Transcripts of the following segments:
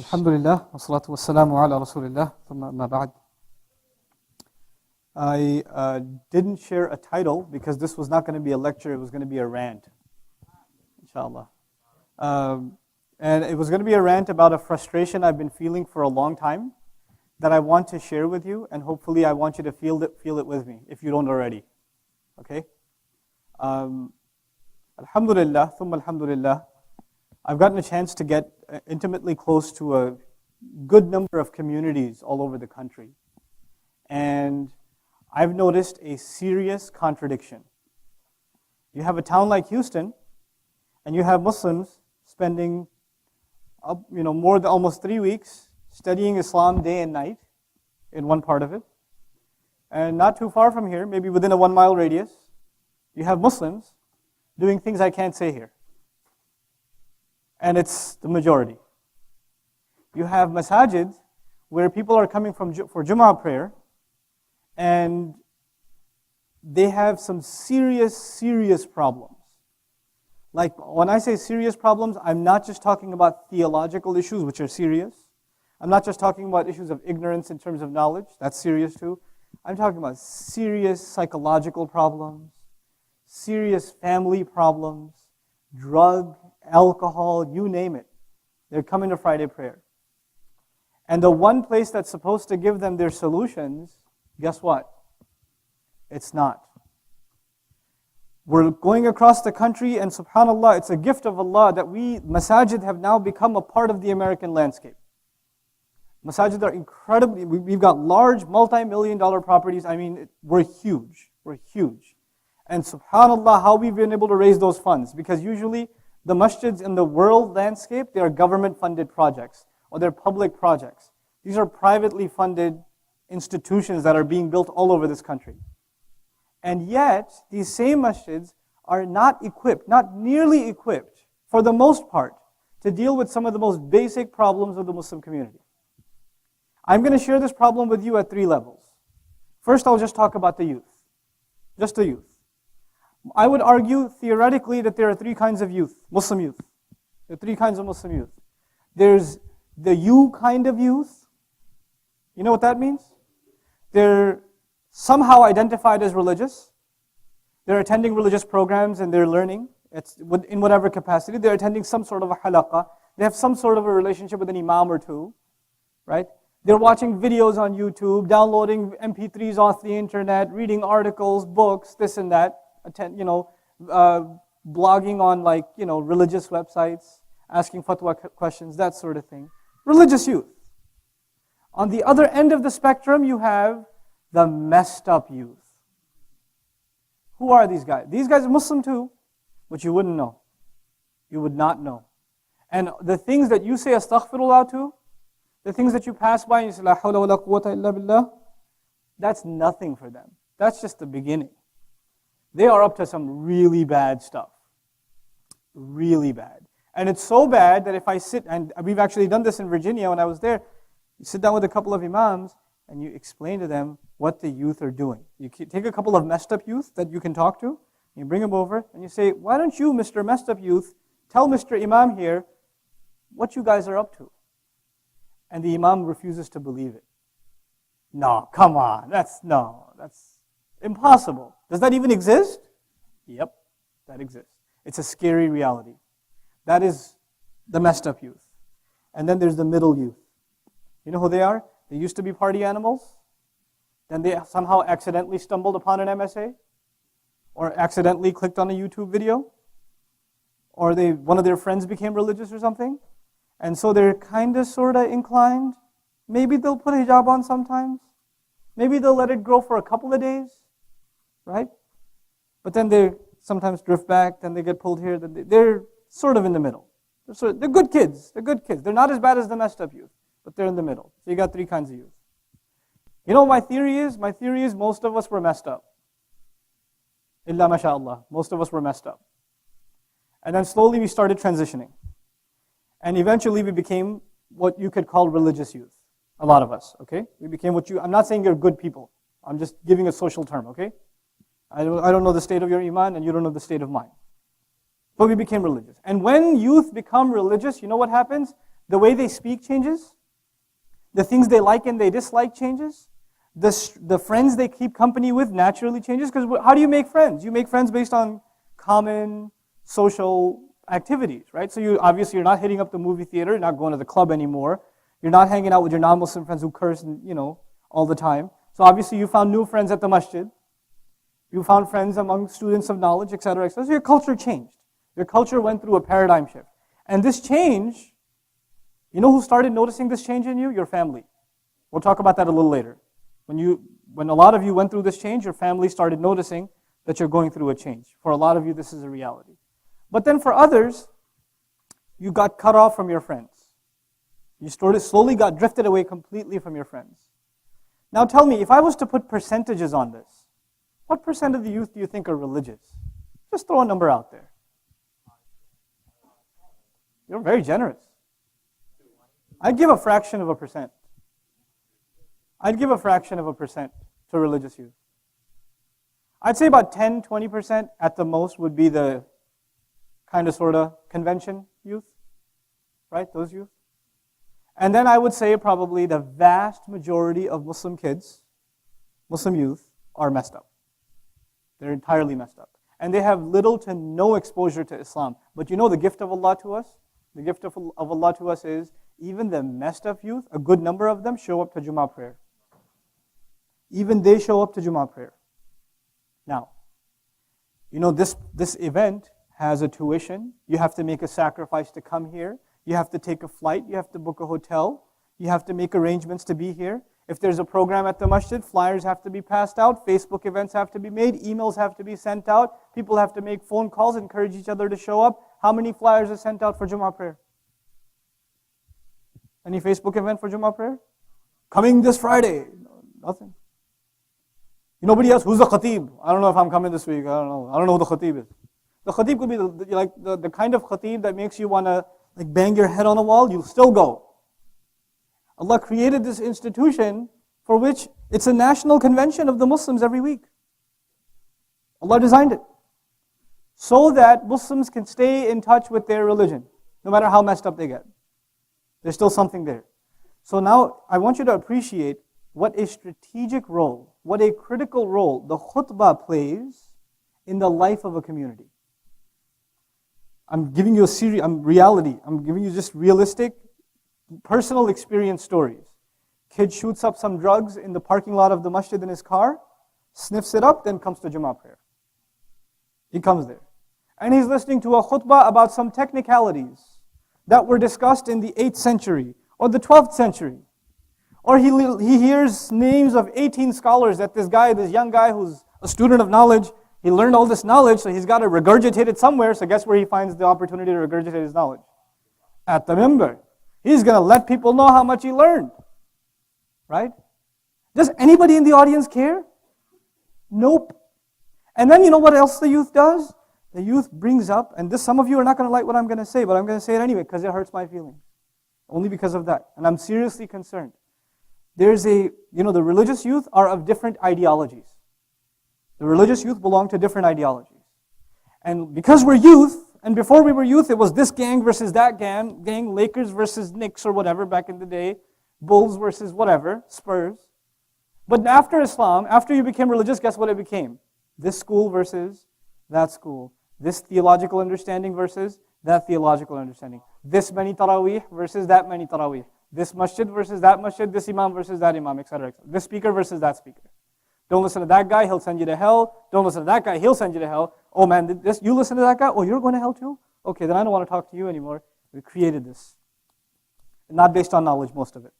Alhamdulillah, wassalatu wassalamu ala rasulillah, thumma amma ba'd. I didn't share a title because this was not going to be a lecture, it was going to be a rant, inshallah. And it was going to be a rant about a frustration I've been feeling for a long time that I want to share with you, and hopefully I want you to feel it with me, if you don't already. Okay? Alhamdulillah, thumma alhamdulillah, I've gotten a chance to get intimately close to a good number of communities all over the country. And I've noticed a serious contradiction. You have a town like Houston, and you have Muslims spending more than almost 3 weeks studying Islam day and night in one part of it. And not too far from here, maybe within a 1 mile radius, you have Muslims doing things I can't say here. And it's the majority. You have masajid where people are coming for Jummah prayer, and they have some serious problems. Like, when I say serious problems, I'm not just talking about theological issues, which are serious. I'm not just talking about issues of ignorance in terms of knowledge. That's serious too. I'm talking about serious psychological problems, serious family problems, drug, alcohol, you name it. They're coming to Friday prayer. And the one place that's supposed to give them their solutions, guess what? It's not. We're going across the country, and subhanAllah, it's a gift of Allah that masajid have now become a part of the American landscape. Masajid are incredibly, we've got large multi-million-dollar properties. I mean, we're huge. And subhanAllah, how we've been able to raise those funds. Because usually, the masjids in the world landscape, they are government-funded projects, or they're public projects. These are privately funded institutions that are being built all over this country. And yet, these same masjids are not nearly equipped, for the most part, to deal with some of the most basic problems of the Muslim community. I'm going to share this problem with you at 3 levels. First, I'll just talk about the youth. Just the youth. I would argue, theoretically, that there are 3 kinds of youth, Muslim youth. There are 3 kinds of Muslim youth. There's the you kind of youth. You know what that means? They're somehow identified as religious. They're attending religious programs and they're learning in whatever capacity. They're attending some sort of a halaqah. They have some sort of a relationship with an imam or two, right? They're watching videos on YouTube, downloading MP3s off the internet, reading articles, books, this and that. Blogging on religious websites, asking fatwa questions, that sort of thing. Religious youth. On the other end of the spectrum, you have the messed up youth. Who are these guys? These guys are Muslim too, but you wouldn't know. You would not know. And the things that you say astaghfirullah to, the things that you pass by and you say la hawla wa la quwwata illa billah, that's nothing for them. That's just the beginning. They are up to some really bad stuff. Really bad. And it's so bad that if I sit, and we've actually done this in Virginia when I was there, you sit down with a couple of imams and you explain to them what the youth are doing. You take a couple of messed up youth that you can talk to, you bring them over and you say, why don't you, Mr. Messed Up Youth, tell Mr. Imam here what you guys are up to? And the imam refuses to believe it. No, come on, that's impossible. Does that even exist? Yep, that exists. It's a scary reality. That is the messed up youth. And then there's the middle youth. You know who they are? They used to be party animals. Then they somehow accidentally stumbled upon an MSA, or accidentally clicked on a YouTube video, or one of their friends became religious or something. And so they're kind of, sort of inclined. Maybe they'll put a hijab on sometimes. Maybe they'll let it grow for a couple of days. Right? But then they sometimes drift back, then they get pulled here. They're sort of in the middle. They're good kids. They're not as bad as the messed up youth, but they're in the middle. So you got 3 kinds of youth. You know what my theory is? My theory is most of us were messed up. Illa masha'Allah. Most of us were messed up. And then slowly we started transitioning. And eventually we became what you could call religious youth. A lot of us, okay? We became I'm not saying you're good people. I'm just giving a social term, okay? I don't know the state of your iman, and you don't know the state of mine. But we became religious. And when youth become religious, you know what happens? The way they speak changes. The things they like and they dislike changes. The friends they keep company with naturally changes. Because how do you make friends? You make friends based on common social activities, right? So obviously you're not hitting up the movie theater, you're not going to the club anymore, you're not hanging out with your non-Muslim friends who curse, all the time. So obviously you found new friends at the masjid, you found friends among students of knowledge, etc., etc. So your culture changed. Your culture went through a paradigm shift. And this change, you know who started noticing this change in you? Your family. We'll talk about that a little later. When a lot of you went through this change, your family started noticing that you're going through a change. For a lot of you, this is a reality. But then for others, you got cut off from your friends. You slowly got drifted away completely from your friends. Now tell me, if I was to put percentages on this, what percent of the youth do you think are religious? Just throw a number out there. You're very generous. I'd give a fraction of a percent. I'd give a fraction of a percent to religious youth. I'd say about 10, 20% at the most would be the kind of sort of convention youth, right? Those youth. And then I would say probably the vast majority of Muslim kids, Muslim youth, are messed up. They're entirely messed up. And they have little to no exposure to Islam. But you know the gift of Allah to us? The gift of Allah to us is, even the messed up youth, a good number of them show up to Jummah prayer. Even they show up to Jummah prayer. Now, this event has a tuition. You have to make a sacrifice to come here. You have to take a flight. You have to book a hotel. You have to make arrangements to be here. If there's a program at the masjid, flyers have to be passed out. Facebook events have to be made. Emails have to be sent out. People have to make phone calls, encourage each other to show up. How many flyers are sent out for Jummah prayer? Any Facebook event for Jummah prayer? Coming this Friday. No, nothing. Nobody else. Who's the khatib? I don't know if I'm coming this week. I don't know who the khatib is. The khatib could be the kind of khatib that makes you want to bang your head on a wall. You'll still go. Allah created this institution for which it's a national convention of the Muslims every week. Allah designed it so that Muslims can stay in touch with their religion, no matter how messed up they get. There's still something there. So now I want you to appreciate what a strategic role, what a critical role the khutbah plays in the life of a community. I'm giving you reality. I'm giving you just realistic, personal experience stories. Kid shoots up some drugs in the parking lot of the masjid in his car, sniffs it up, then comes to Jummah prayer. He comes there. And he's listening to a khutbah about some technicalities that were discussed in the 8th century or the 12th century. Or he hears names of 18 scholars that this young guy who's a student of knowledge, he learned all this knowledge, so he's got to regurgitate it somewhere. So guess where he finds the opportunity to regurgitate his knowledge? At the minbar. He's going to let people know how much he learned. Right? Does anybody in the audience care? Nope. And then you know what else the youth does? The youth brings up, and some of you are not going to like what I'm going to say, but I'm going to say it anyway because it hurts my feelings. Only because of that. And I'm seriously concerned. The religious youth are of different ideologies. The religious youth belong to different ideologies. And because we're youth, and before we were youth, it was this gang versus that gang, Lakers versus Knicks or whatever back in the day, Bulls versus whatever, Spurs. But after Islam, after you became religious, guess what it became? This school versus that school. This theological understanding versus that theological understanding. This many tarawih versus that many tarawih. This masjid versus that masjid, this imam versus that imam, etc., etc. This speaker versus that speaker. Don't listen to that guy, he'll send you to hell. Don't listen to that guy, he'll send you to hell. Oh man, you listen to that guy? Oh, you're going to hell too? Okay, then I don't want to talk to you anymore. We created this. Not based on knowledge, most of it.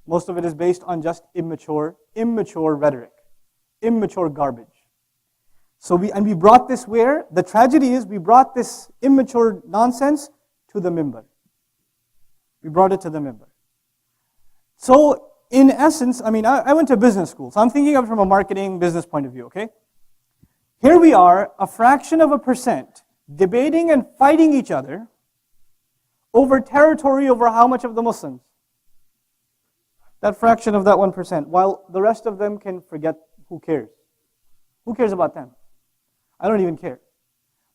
Most of it is based on just immature rhetoric. Immature garbage. So we brought this where? The tragedy is we brought this immature nonsense to the minbar. We brought it to the minbar. So, in essence, I went to business school, so I'm thinking of it from a marketing business point of view, okay? Here we are, a fraction of a percent, debating and fighting each other over territory over how much of the Muslims? That fraction of that 1%, while the rest of them can forget, who cares? Who cares about them? I don't even care.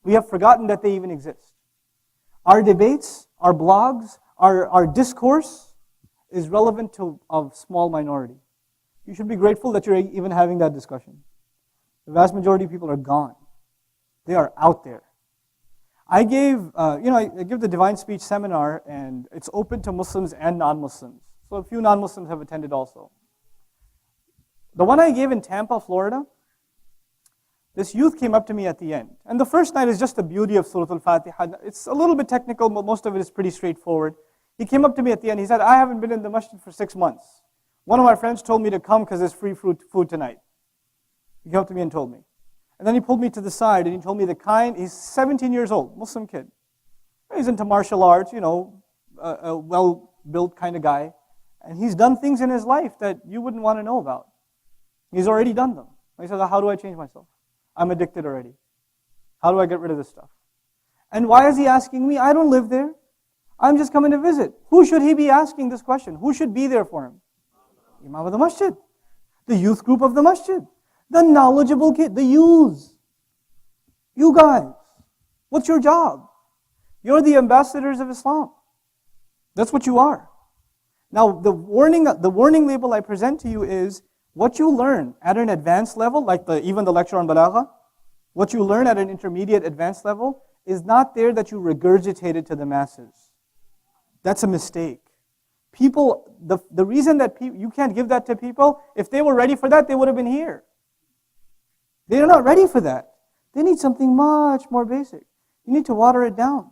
We have forgotten that they even exist. Our debates, our blogs, our discourse is relevant to a small minority. You should be grateful that you're even having that discussion. The vast majority of people are gone. They are out there. I give the Divine Speech seminar, and it's open to Muslims and non-Muslims. So a few non-Muslims have attended also. The one I gave in Tampa, Florida, this youth came up to me at the end. And the first night is just the beauty of Surah Al-Fatiha. It's a little bit technical, but most of it is pretty straightforward. He came up to me at the end. He said, I haven't been in the masjid for 6 months. One of my friends told me to come because there's free food tonight. He came up to me and told me. And then he pulled me to the side and he told me he's 17 years old, Muslim kid. He's into martial arts, a well-built kind of guy. And he's done things in his life that you wouldn't want to know about. He's already done them. He said, how do I change myself? I'm addicted already. How do I get rid of this stuff? And why is he asking me? I don't live there. I'm just coming to visit. Who should he be asking this question? Who should be there for him? Imam of the masjid. The youth group of the masjid. The knowledgeable kid. The youths. You guys. What's your job? You're the ambassadors of Islam. That's what you are. Now, the warning label I present to you is what you learn at an advanced level, like even the lecture on Balagha, what you learn at an intermediate advanced level is not there that you regurgitate it to the masses. That's a mistake. People, the reason that you can't give that to people, if they were ready for that, they would have been here. They're not ready for that. They need something much more basic. You need to water it down.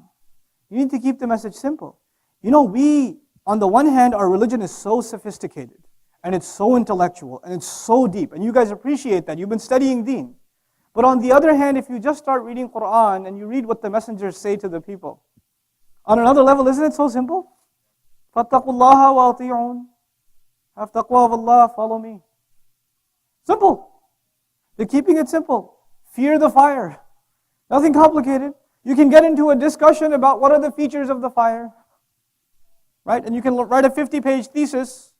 You need to keep the message simple. We, on the one hand, our religion is so sophisticated, and it's so intellectual, and it's so deep, and you guys appreciate that. You've been studying deen. But on the other hand, if you just start reading Quran, and you read what the messengers say to the people, on another level, isn't it so simple? فَاتَّقُوا اللَّهَ وَأَطِيعُونَ. Have taqwa of Allah, follow me. Simple. They're keeping it simple. Fear the fire. Nothing complicated. You can get into a discussion about what are the features of the fire. Right? And you can write a 50-page thesis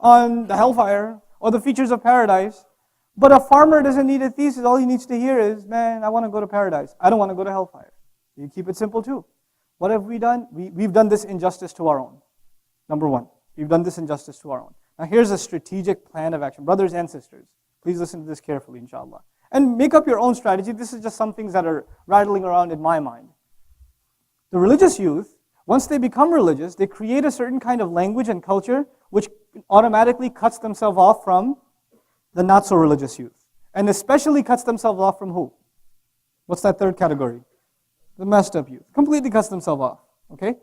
on the hellfire or the features of paradise. But a farmer doesn't need a thesis. All he needs to hear is, man, I want to go to paradise. I don't want to go to hellfire. You keep it simple too. What have we done? We've done this injustice to our own. Number one, we've done this injustice to our own. Now here's a strategic plan of action. Brothers and sisters, please listen to this carefully, inshallah. And make up your own strategy. This is just some things that are rattling around in my mind. The religious youth, once they become religious, they create a certain kind of language and culture which automatically cuts themselves off from the not-so-religious youth. And especially cuts themselves off from who? What's that third category? The messed up youth. Completely cuts themselves off. Okay?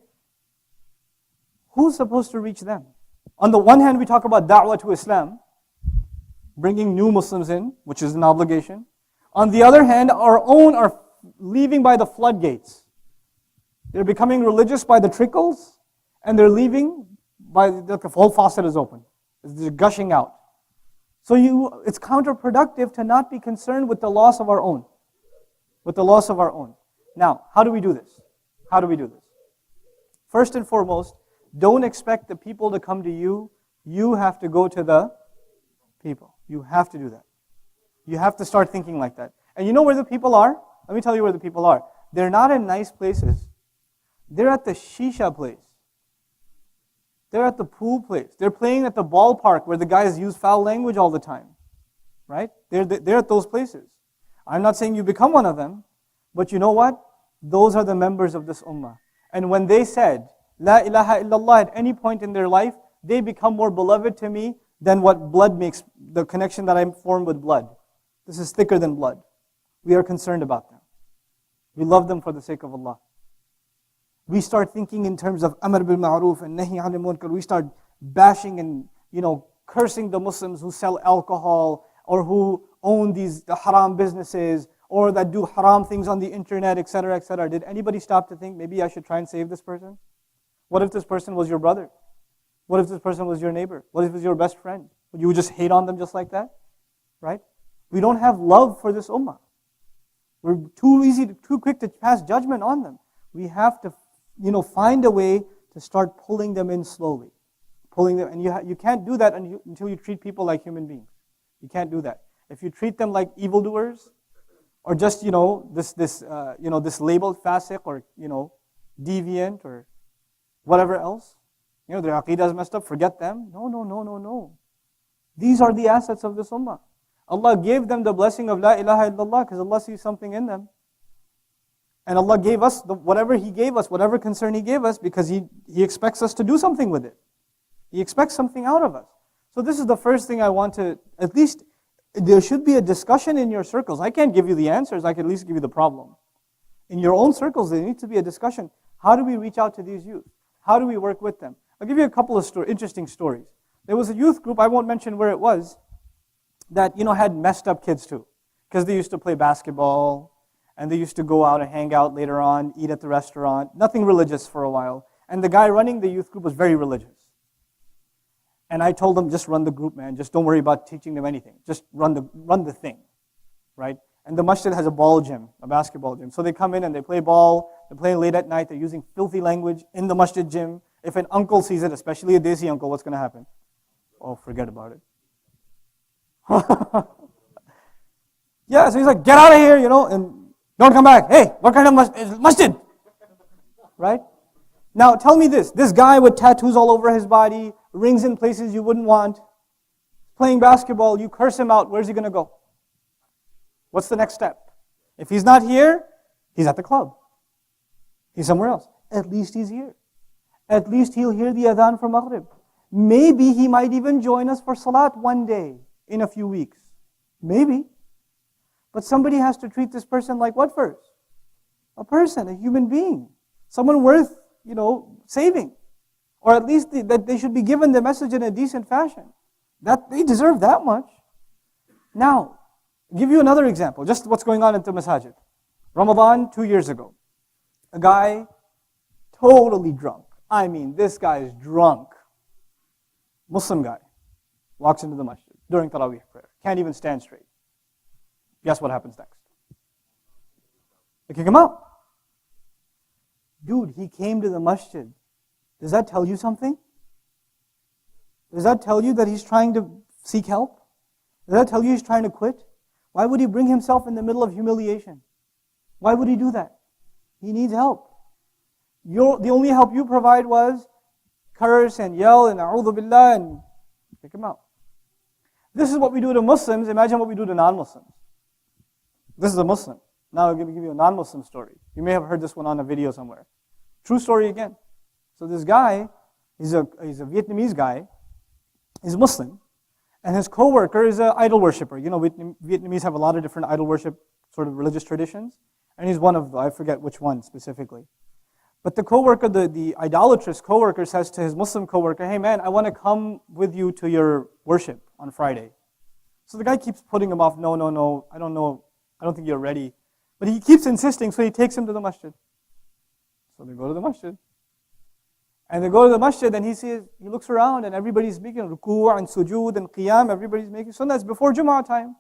Who's supposed to reach them? On the one hand, we talk about da'wah to Islam, bringing new Muslims in, which is an obligation. On the other hand, our own are leaving by the floodgates. They're becoming religious by the trickles, and they're leaving by the whole faucet is open. They're gushing out. So it's counterproductive to not be concerned with the loss of our own. With the loss of our own. Now, how do we do this? How do we do this? First and foremost, don't expect the people to come to you. You have to go to the people. You have to do that. You have to start thinking like that. And you know where the people are? Let me tell you where the people are. They're not in nice places. They're at the shisha place. They're at the pool place. They're playing at the ballpark where the guys use foul language all the time. Right? They're at those places. I'm not saying you become one of them, but you know what? Those are the members of this ummah. And when they said, La ilaha illallah at any point in their life, they become more beloved to me than what blood makes, the connection that I'm formed with blood. This is thicker than blood. We are concerned about them. We love them for the sake of Allah. We start thinking in terms of amr bil ma'ruf and nahi anil munkar. We start bashing and cursing the Muslims who sell alcohol or who own the haram businesses or that do haram things on the internet, etc., etc. Did anybody stop to think, maybe I should try and save this person? What if this person was your brother? What if this person was your neighbor? What if it was your best friend? Would you just hate on them just like that? Right? We don't have love for this ummah. We're too quick to pass judgment on them. We have to, find a way to start pulling them in slowly. Pulling them, and you can't do that until you treat people like human beings. You can't do that. If you treat them like evildoers, or just, this labeled fasiq or, deviant or whatever else. Their aqidah is messed up, forget them. No, no, no, no, no. These are the assets of this ummah. Allah gave them the blessing of La ilaha illallah because Allah sees something in them. And Allah gave us whatever He gave us, whatever concern He gave us, because He expects us to do something with it. He expects something out of us. So this is the first thing I want to, at least, there should be a discussion in your circles. I can't give you the answers, I can at least give you the problem. In your own circles, there needs to be a discussion. How do we reach out to these youth? How do we work with them? I'll give you a couple of interesting stories. There was a youth group, I won't mention where it was, that had messed up kids too. Because they used to play basketball, and they used to go out and hang out later on, eat at the restaurant, nothing religious for a while. And the guy running the youth group was very religious. And I told them, just run the group, man. Just don't worry about teaching them anything. Just run the thing, right? And the masjid has a ball gym, a basketball gym. So they come in and they play ball, they play late at night, they're using filthy language in the masjid gym. If an uncle sees it, especially a desi uncle, what's going to happen? Oh, forget about it. Yeah, so he's like, get out of here, and don't come back. Hey, what kind of masjid? Right? Now, tell me this guy with tattoos all over his body, rings in places you wouldn't want, playing basketball, you curse him out, where's he going to go? What's the next step? If he's not here, he's at the club. He's somewhere else. At least he's here. At least he'll hear the adhan for Maghrib. Maybe he might even join us for Salat one day in a few weeks. Maybe. But somebody has to treat this person like what first? A person, a human being. Someone worth, saving. Or at least that they should be given the message in a decent fashion. That they deserve that much. Now, I'll give you another example, just what's going on at the masajid. Ramadan 2 years ago. A guy, totally drunk. I mean, this guy is drunk. Muslim guy, walks into the masjid during Taraweeh prayer. Can't even stand straight. Guess what happens next? They kick him out. Dude, he came to the masjid. Does that tell you something? Does that tell you that he's trying to seek help? Does that tell you he's trying to quit? Why would he bring himself in the middle of humiliation? Why would he do that? He needs help. The only help you provide was curse and yell and a'udhu billah and kick him out. This is what we do to Muslims. Imagine what we do to non-Muslims. This is a Muslim. Now I'm going to give you a non-Muslim story. You may have heard this one on a video somewhere. True story again. So this guy, he's a Vietnamese guy. He's Muslim. And his co-worker is an idol worshipper. Vietnamese have a lot of different idol worship sort of religious traditions. And he's one of them. I forget which one specifically. But the co-worker, the idolatrous co-worker says to his Muslim co-worker, hey man, I want to come with you to your worship on Friday. So the guy keeps putting him off, no, I don't know, I don't think you're ready. But he keeps insisting, so he takes him to the masjid. So they go to the masjid. And they go to the masjid and he looks around and everybody's making ruku' and sujood and qiyam, everybody's making sunnah. It's before Jumu'ah time.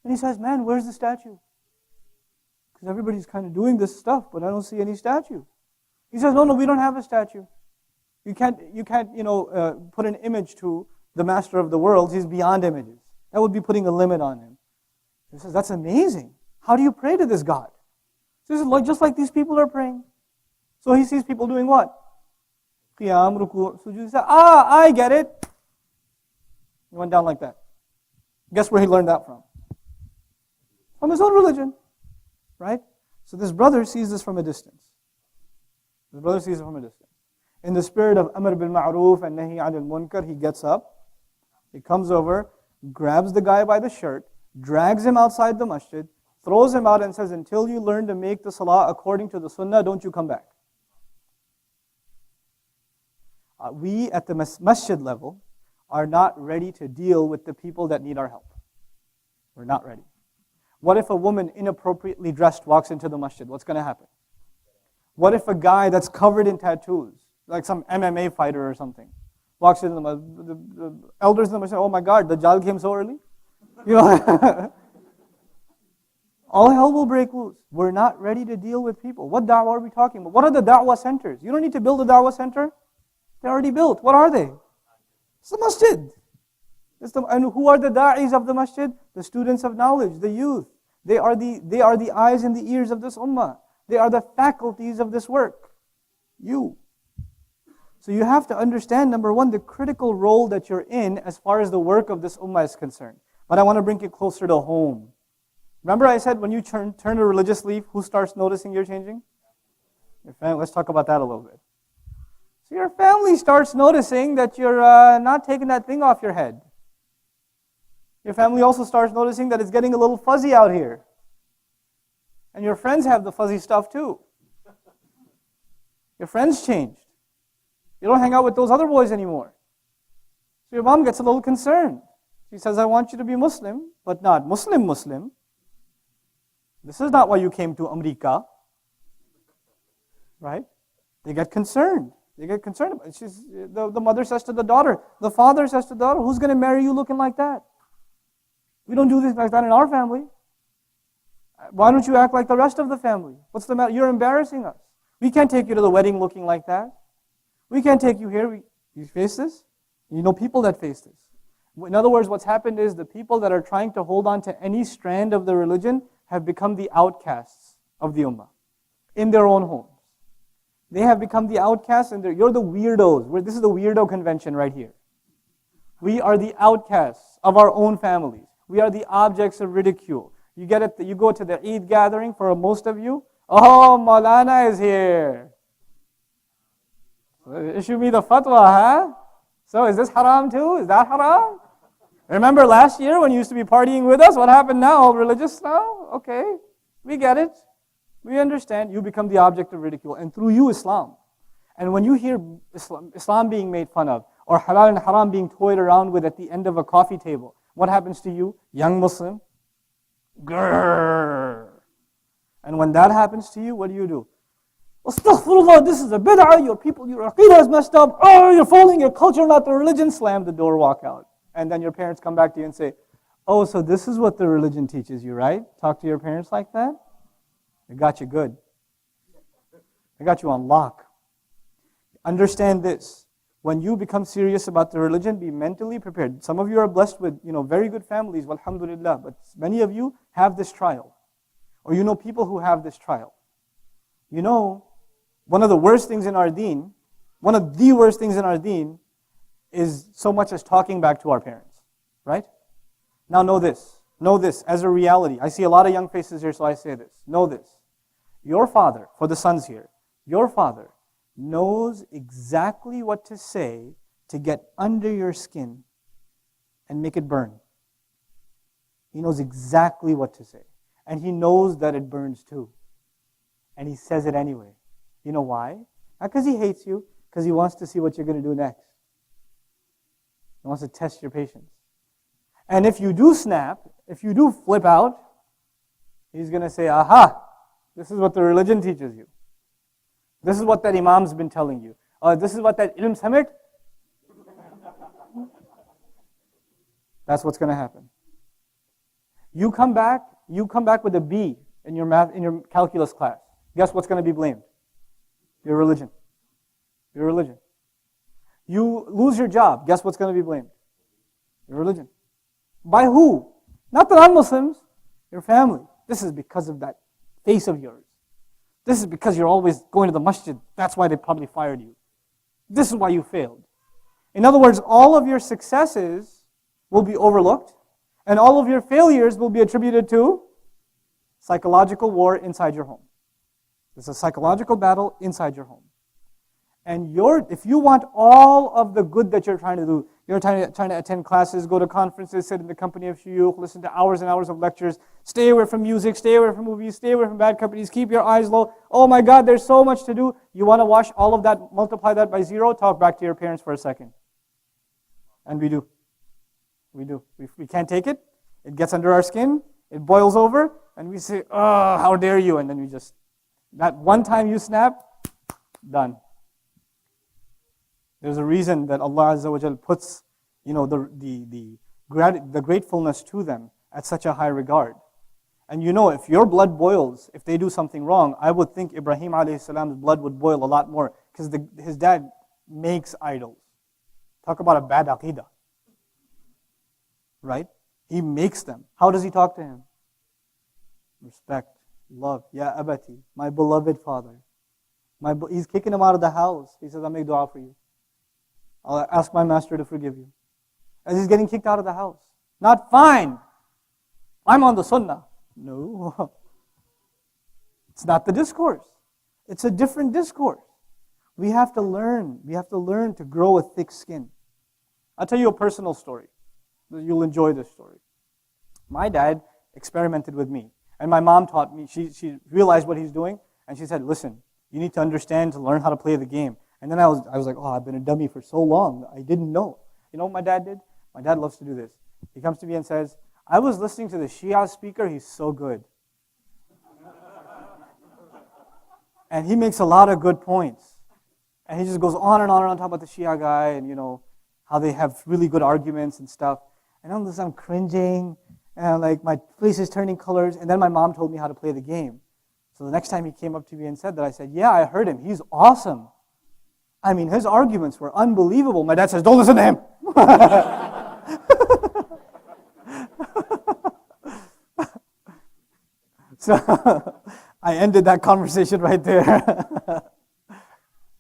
And he says, man, where's the statue? Because everybody's kind of doing this stuff, but I don't see any statue. He says, no, we don't have a statue. You can't, put an image to the master of the world. He's beyond images. That would be putting a limit on him. He says, that's amazing. How do you pray to this God? So he says, just like these people are praying. So he sees people doing what? Qiyam, ruku', sujood. He says, I get it. He went down like that. Guess where he learned that from? From his own religion. Right? So this brother sees this from a distance. The brother sees it from a distance. In the spirit of Amr bil Ma'roof and Nahi Anil Munkar, he gets up, he comes over, grabs the guy by the shirt, drags him outside the masjid, throws him out and says, until you learn to make the salah according to the sunnah, don't you come back. We at the masjid level are not ready to deal with the people that need our help. We're not ready. What if a woman inappropriately dressed walks into the masjid? What's going to happen? What if a guy that's covered in tattoos, like some MMA fighter or something, walks into the elders in the masjid say, oh my God, the Dajjal came so early? All hell will break loose. We're not ready to deal with people. What da'wah are we talking about? What are the da'wah centers? You don't need to build a da'wah center. They're already built. What are they? It's the masjid. And who are the da'is of the masjid? The students of knowledge, the youth. They are the eyes and the ears of this ummah. They are the faculties of this work. You. So you have to understand, number one, the critical role that you're in as far as the work of this ummah is concerned. But I want to bring it closer to home. Remember I said when you turn a religious leaf, who starts noticing you're changing? Your family. Let's talk about that a little bit. So your family starts noticing that you're not taking that thing off your head. Your family also starts noticing that it's getting a little fuzzy out here. And your friends have the fuzzy stuff too. Your friends changed. You don't hang out with those other boys anymore. So your mom gets a little concerned. She says, I want you to be Muslim, but not Muslim. This is not why you came to America. Right? They get concerned. The mother says to the daughter, the father says to the daughter, who's going to marry you looking like that? We don't do this like that in our family. Why don't you act like the rest of the family? What's the matter? You're embarrassing us. We can't take you to the wedding looking like that. We can't take you here. You face this? You know people that face this. In other words, what's happened is the people that are trying to hold on to any strand of the religion have become the outcasts of the ummah in their own homes. They have become the outcasts, and you're the weirdos. This is the weirdo convention right here. We are the outcasts of our own families. We are the objects of ridicule. You go to the Eid gathering for most of you. Oh, Maulana is here. Issue me the fatwa, huh? So is this haram too? Is that haram? Remember last year when you used to be partying with us? What happened now? All religious now? Okay, we get it. We understand. You become the object of ridicule. And through you, Islam. And when you hear Islam being made fun of, or halal and haram being toyed around with at the end of a coffee table, what happens to you? Young Muslim? Grrr. And when that happens to you, what do? Astaghfirullah, this is a bid'ah, your aqidah is messed up, oh, you're following your culture, not the religion, slam the door, walk out. And then your parents come back to you and say, oh, so this is what the religion teaches you, right? Talk to your parents like that? They got you good. They got you on lock. Understand this. When you become serious about the religion, be mentally prepared. Some of you are blessed with, very good families, alhamdulillah, but many of you have this trial. Or you know people who have this trial. One of the worst things in our deen, is so much as talking back to our parents, right? Now know this as a reality. I see a lot of young faces here, so I say this. Know this. Your father, for the sons here, your father knows exactly what to say to get under your skin and make it burn. He knows exactly what to say. And he knows that it burns too. And he says it anyway. You know why? Not because he hates you, because he wants to see what you're going to do next. He wants to test your patience. And if you do snap, if you do flip out, he's going to say, aha, this is what the religion teaches you. This is what that imam's been telling you. This is what that ilm samit. That's what's going to happen. You come back with a B in your calculus class. Guess what's going to be blamed? Your religion. Your religion. You lose your job. Guess what's going to be blamed? Your religion. By who? Not the non-Muslims. Your family. This is because of that face of yours. This is because you're always going to the masjid. That's why they probably fired you. This is why you failed. In other words, all of your successes will be overlooked, and all of your failures will be attributed to psychological war inside your home. It's a psychological battle inside your home. And if you want all of the good that you're trying to do, you're trying to attend classes, go to conferences, sit in the company of shuyukh, listen to hours and hours of lectures, stay away from music, stay away from movies, stay away from bad companies, keep your eyes low. Oh my God, there's so much to do. You want to wash all of that, multiply that by 0, talk back to your parents for a second. And we do. We do. We can't take it. It gets under our skin. It boils over. And we say, oh, how dare you? And then we just, that one time you snap, done. There's a reason that Allah Azza wa Jal puts, the gratefulness to them at such a high regard. And if your blood boils, if they do something wrong, I would think Ibrahim alayhi salam's blood would boil a lot more because his dad makes idols. Talk about a bad aqidah. Right? He makes them. How does he talk to him? Respect, love. Ya abati, my beloved father. He's kicking him out of the house. He says, I'll make dua for you. I'll ask my master to forgive you. As he's getting kicked out of the house. Not fine. I'm on the sunnah. No. It's not the discourse. It's a different discourse. We have to learn. We have to learn to grow a thick skin. I'll tell you a personal story. You'll enjoy this story. My dad experimented with me. And my mom taught me. She realized what he's doing. And she said, listen, you need to understand to learn how to play the game. And then I was like, oh, I've been a dummy for so long. I didn't know. You know what my dad did? My dad loves to do this. He comes to me and says, I was listening to the Shia speaker. He's so good. And he makes a lot of good points. And he just goes on and on and on talking about the Shia guy and, how they have really good arguments and stuff. And I'm cringing, and like my face is turning colors. And then my mom told me how to play the game. So the next time he came up to me and said that, I said, yeah, I heard him. He's awesome. I mean, his arguments were unbelievable. My dad says, don't listen to him. So I ended that conversation right there.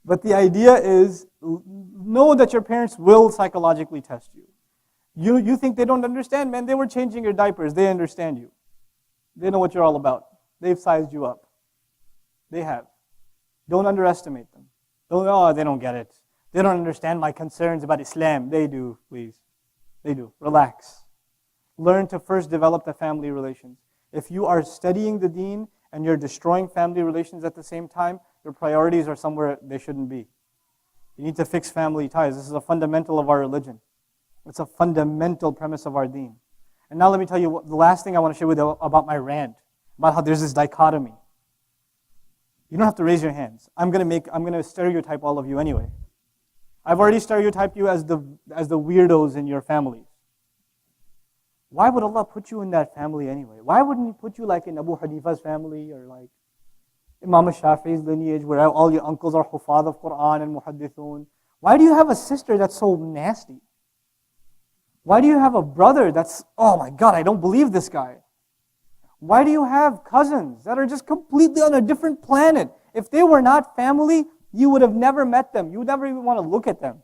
But the idea is, know that your parents will psychologically test you. You think they don't understand? Man, they were changing your diapers. They understand you. They know what you're all about. They've sized you up. They have. Don't underestimate them. They don't get it. They don't understand my concerns about Islam. They do, please. They do. Relax. Learn to first develop the family relations. If you are studying the deen and you're destroying family relations at the same time, your priorities are somewhere they shouldn't be. You need to fix family ties. This is a fundamental of our religion. It's a fundamental premise of our deen. And now let me tell you the last thing I want to share with you about my rant, about how there's this dichotomy. You don't have to raise your hands. I'm going to stereotype all of you anyway. I've already stereotyped you as the weirdos in your families. Why would Allah put you in that family anyway? Why wouldn't He put you like in Abu Hanifa's family or like Imam Shafi'i's lineage where all your uncles are hufad of Quran and muhaddithun? Why do you have a sister that's so nasty? Why do you have a brother that's, oh my God, I don't believe this guy? Why do you have cousins that are just completely on a different planet? If they were not family, you would have never met them. You would never even want to look at them.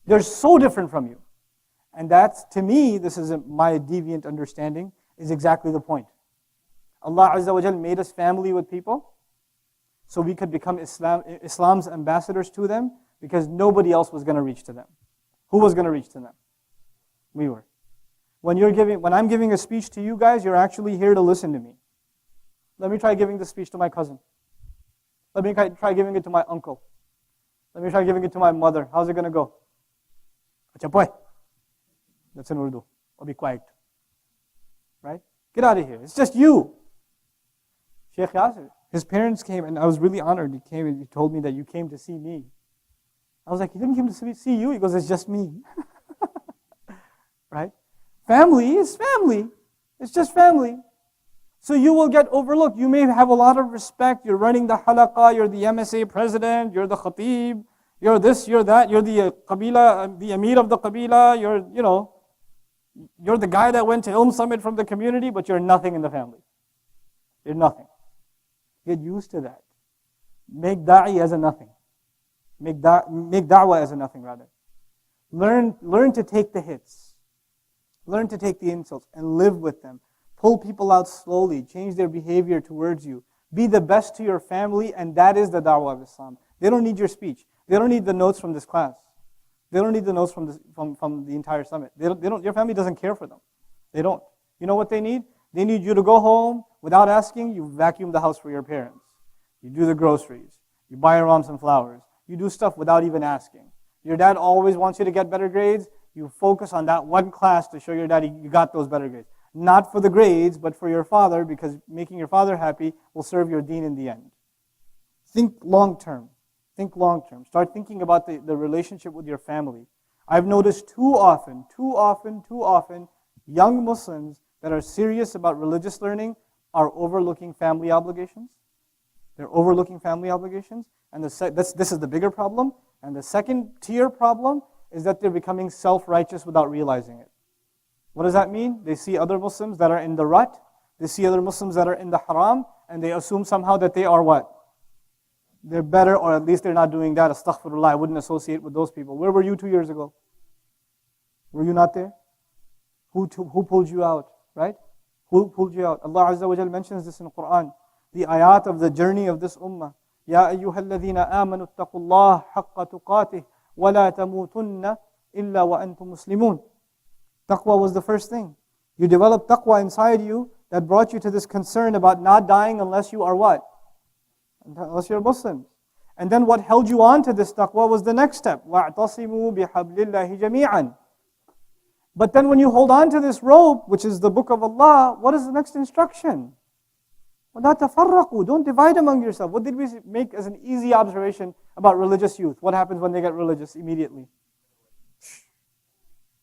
They're so different from you. And that's, to me, this is my deviant understanding, is exactly the point. Allah Azza wa Jal made us family with people so we could become Islam's ambassadors to them because nobody else was going to reach to them. Who was going to reach to them? We were. When I'm giving a speech to you guys, you're actually here to listen to me. Let me try giving the speech to my cousin. Let me try giving it to my uncle. Let me try giving it to my mother. How's it going to go? Acha boy. That's in Urdu. Or be quiet. Right? Get out of here. It's just you. Sheikh Yasir, his parents came, and I was really honored. He came and he told me that you came to see me. I was like, he didn't come to see you. He goes, it's just me. Right? Family is family. It's just family. So you will get overlooked. You may have a lot of respect. You're running the halaqah. You're the MSA president. You're the khatib. You're this, you're that. You're the qabila, the emir of the qabila. You're the guy that went to Ilm Summit from the community, but you're nothing in the family. You're nothing. Get used to that. Make da'i as a nothing. Make da'wah as a nothing, rather. Learn to take the hits. Learn to take the insults and live with them. Pull people out slowly. Change their behavior towards you. Be the best to your family, and that is the da'wah of Islam. They don't need your speech. They don't need the notes from this class. They don't need the notes from the entire summit. Your family doesn't care for them. They don't. You know what they need? They need you to go home without asking. You vacuum the house for your parents. You do the groceries. You buy your mom some flowers. You do stuff without even asking. Your dad always wants you to get better grades. You focus on that one class to show your daddy you got those better grades. Not for the grades, but for your father, because making your father happy will serve your deen in the end. Think long term. Think long term. Start thinking about the relationship with your family. I've noticed too often, young Muslims that are serious about religious learning are overlooking family obligations. They're overlooking family obligations. And this is the bigger problem. And the second tier problem is that they're becoming self-righteous without realizing it. What does that mean? They see other Muslims that are in the rut. They see other Muslims that are in the haram. And they assume somehow that they are what? They're better, or at least they're not doing that. Astaghfirullah, I wouldn't associate with those people. Where were you 2 years ago? Were you not there? Who pulled you out, right? Who pulled you out? Allah Azza wa Jal mentions this in the Quran. The ayat of the journey of this ummah. Ya ayyuhal ladhina amanu attaqullah haqqa tuqatih wa la tamutunna illa wa antum muslimun. Taqwa was the first thing. You developed taqwa inside you that brought you to this concern about not dying unless you are what? Unless you're Muslims. And then what held you on to this taqwa was the next step. وَاعْتَصِمُوا بِحَبْلِ اللَّهِ جَمِيعًا. But then when you hold on to this rope, which is the book of Allah, what is the next instruction? وَلَا تَفَرَّقُوا. Don't divide among yourself. What did we make as an easy observation about religious youth? What happens when they get religious immediately?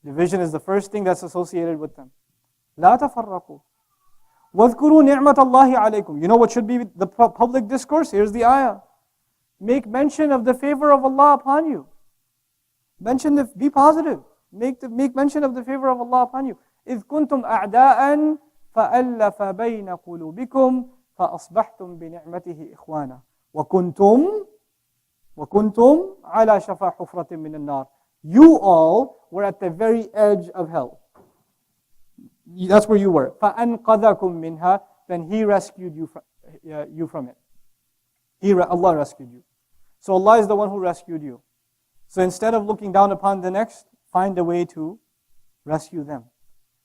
Division is the first thing that's associated with them. لَا تَفَرَّقُوا. وَاذْكُرُوا نِعْمَةَ اللَّهِ عَلَيْكُمْ. You know what should be the public discourse? Here's the ayah. Make mention of the favor of Allah upon you. Be positive. Make mention of the favor of Allah upon you. إِذْ كُنْتُمْ أَعْدَاءً فَأَلَّفَ بَيْنَ قُلُوبِكُمْ فَأَصْبَحْتُمْ بِنِعْمَتِهِ إِخْوَانًا وَكُنْتُمْ عَلَى شَفَا حُفْرَةٍ مِّنَ النَّارِ. You all were at the very edge of hell. That's where you were. فَأَنْقَذَكُمْ مِنْهَا. Then He rescued you from it. Allah rescued you. So Allah is the one who rescued you. So instead of looking down upon the next, find a way to rescue them.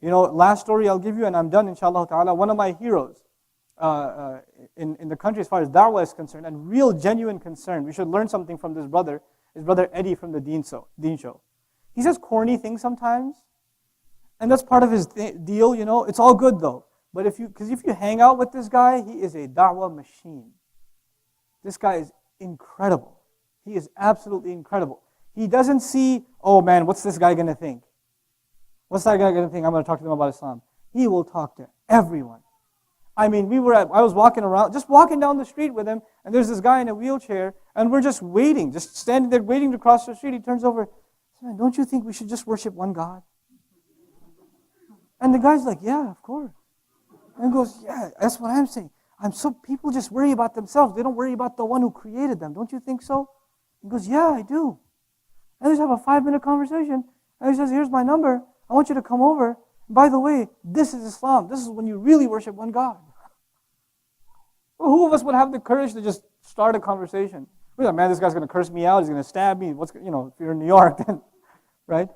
You know, last story I'll give you, and I'm done, inshallah ta'ala. One of my heroes in the country as far as da'wah is concerned, and real genuine concern. We should learn something from this brother. His brother Eddie from the Deen Show. He says corny things sometimes. And that's part of his deal, you know. It's all good though. But if you hang out with this guy, he is a da'wah machine. This guy is incredible. He is absolutely incredible. He doesn't see, oh man, what's this guy going to think? What's that guy going to think? I'm going to talk to them about Islam. He will talk to everyone. I mean, I was walking around, just walking down the street with him, and there's this guy in a wheelchair, and we're just waiting, just standing there waiting to cross the street. He turns over, man, don't you think we should just worship one God? And the guy's like, yeah, of course. And he goes, yeah, that's what I'm saying. People just worry about themselves. They don't worry about the one who created them. Don't you think so? He goes, yeah, I do. And they just have a 5-minute conversation. And he says, here's my number. I want you to come over. By the way, this is Islam. This is when you really worship one God. Well, who of us would have the courage to just start a conversation? We're like, man, this guy's going to curse me out. He's going to stab me. If you're in New York, then, right?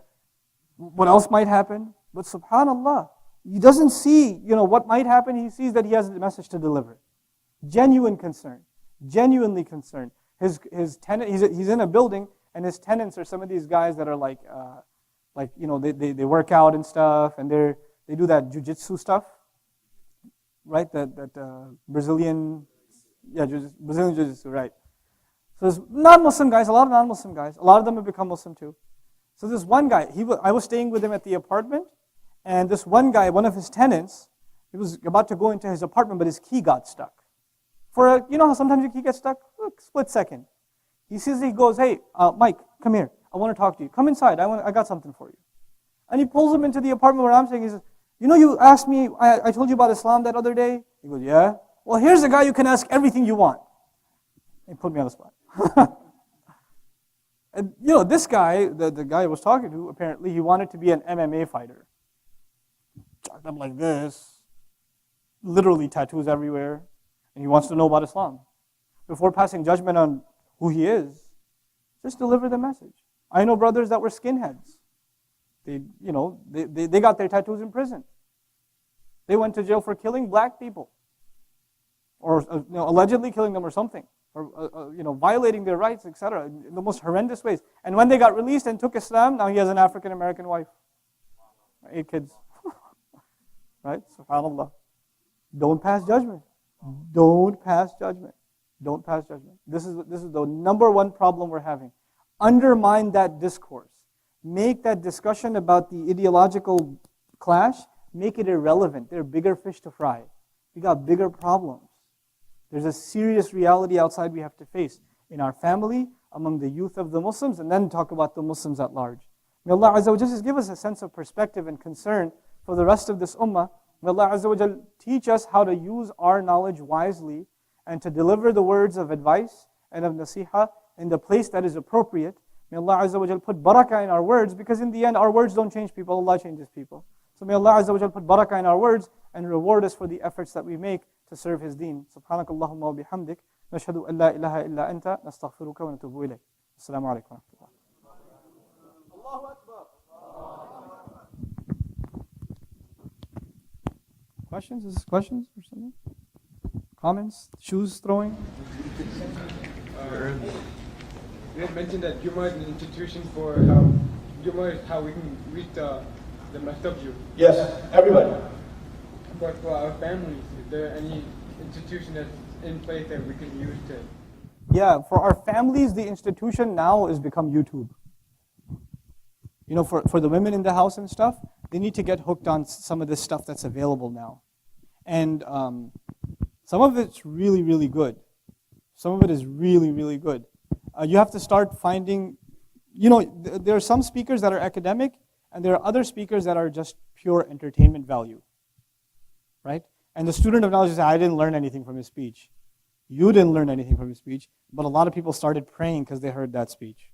What else might happen? But subhanallah, he doesn't see, what might happen. He sees that he has a message to deliver. Genuine concern. Genuinely concerned. His tenant, he's in a building, and his tenants are some of these guys that are they work out and stuff, and they do that jiu-jitsu stuff, right? That Brazilian jiu-jitsu, right? So there's non-Muslim guys, a lot of non-Muslim guys. A lot of them have become Muslim too. So this one guy, I was staying with him at the apartment, and this one guy, one of his tenants, he was about to go into his apartment, but his key got stuck. You know how sometimes your key gets stuck? Look, split second. He goes, hey, Mike, come here. I want to talk to you. Come inside. I got something for you. And he pulls him into the apartment where I'm staying. He says, you asked me, I told you about Islam that other day? He goes, yeah. Well, here's a guy you can ask everything you want. He put me on the spot. And this guy, the guy I was talking to, apparently he wanted to be an MMA fighter. Chopped up like this, literally tattoos everywhere, and he wants to know about Islam. Before passing judgment on who he is, just deliver the message. I know brothers that were skinheads. They got their tattoos in prison. They went to jail for killing black people, or allegedly killing them or something. Or violating their rights, etc., in the most horrendous ways. And when they got released and took Islam, now he has an African American wife, 8 kids, right? Subhanallah. Don't pass judgment. Don't pass judgment. Don't pass judgment. This is the number one problem we're having. Undermine that discourse. Make that discussion about the ideological clash. Make it irrelevant. There are bigger fish to fry. We got bigger problems. There's a serious reality outside we have to face in our family, among the youth of the Muslims, and then talk about the Muslims at large. May Allah Azza wa Jal just give us a sense of perspective and concern for the rest of this ummah. May Allah Azza wa Jal teach us how to use our knowledge wisely and to deliver the words of advice and of nasiha in the place that is appropriate. May Allah Azza wa Jal put barakah in our words, because in the end our words don't change people, Allah changes people. So may Allah Azza wa Jal put barakah in our words and reward us for the efforts that we make to serve His deen. Subhanakallahumma wa bihamdik. Nashhadu an la ilaha illa anta. Nastaghfiruka wa natubu ilayk. Assalamu alaikum wa rahmatullah. Allahu Akbar. Questions? Is this questions or something? Comments? Shoes throwing? You had mentioned that Jummah is an institution for how we can reach the messed up Jew. Yes, everybody. But for our families, is there any institution that's in place that we can use to? Yeah, for our families, the institution now has become YouTube. You know, for the women in the house and stuff, they need to get hooked on some of this stuff that's available now. And some of it's really, really good. Some of it is really, really good. You have to start finding, you know, there are some speakers that are academic, and there are other speakers that are just pure entertainment value, right? And the student of knowledge says, I didn't learn anything from his speech. You didn't learn anything from his speech, but a lot of people started praying because they heard that speech,